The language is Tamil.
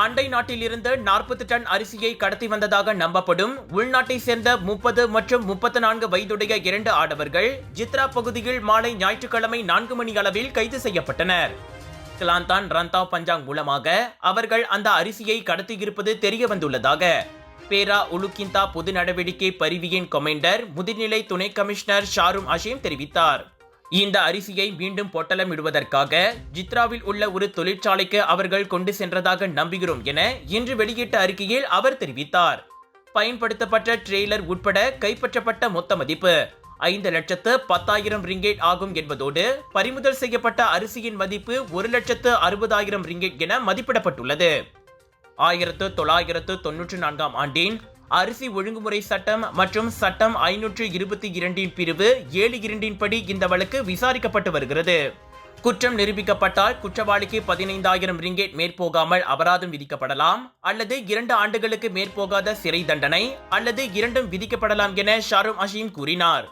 அண்டை நாட்டிலிருந்து 40 டன் அரிசியை கடத்தி வந்ததாக நம்பப்படும் உள்நாட்டை சேர்ந்த 30 மற்றும் 34 வயதுடைய 2 ஆடவர்கள் ஜித்ரா பகுதியில் மாலை ஞாயிற்றுக்கிழமை 4 மணி அளவில் கைது செய்யப்பட்டனர். கிளாந்தான் ரந்தாவ் பஞ்சாங் மூலமாக அவர்கள் அந்த அரிசியை கடத்தியிருப்பது தெரிய வந்துள்ளதாக பேரா உலுக்கிந்தா பொது நடவடிக்கை பிரிவின் கொமாண்டர் முதுநிலை துணை கமிஷனர் ஷாரும் அஷீம் தெரிவித்தார். இந்த அரிசியை மீண்டும் பொட்டலமிடுவதற்காக ஜித்ராவில் உள்ள ஒரு தொழிற்சாலைக்கு அவர்கள் கொண்டு சென்றதாக நம்புகிறோம் என இன்று வெளியிட்ட அறிக்கையில் அவர் தெரிவித்தார். பயன்படுத்தப்பட்ட ட்ரெய்லர் உட்பட கைப்பற்றப்பட்ட மொத்த மதிப்பு 5,10,000 ரிங்கெட் ஆகும் என்பதோடு பறிமுதல் செய்யப்பட்ட அரிசியின் மதிப்பு 1,60,000 ரிங்கெட் என மதிப்பிடப்பட்டுள்ளது. 1994 ஆண்டின் அரிசி ஒழுங்குமுறை சட்டம் மற்றும் சட்டம் 522 பிரிவு 7(2) படி இந்த வழக்கு விசாரிக்கப்பட்டு வருகிறது. குற்றம் நிரூபிக்கப்பட்டால் குற்றவாளிக்கு 15,000 ரிங்கெட் மேற்போகாமல் அபராதம் விதிக்கப்படலாம் அல்லது 2 ஆண்டுகளுக்கு மேற்போகாத சிறை தண்டனை அல்லது இரண்டும் விதிக்கப்படலாம் என ஷாரும் அஷீம் கூறினார்.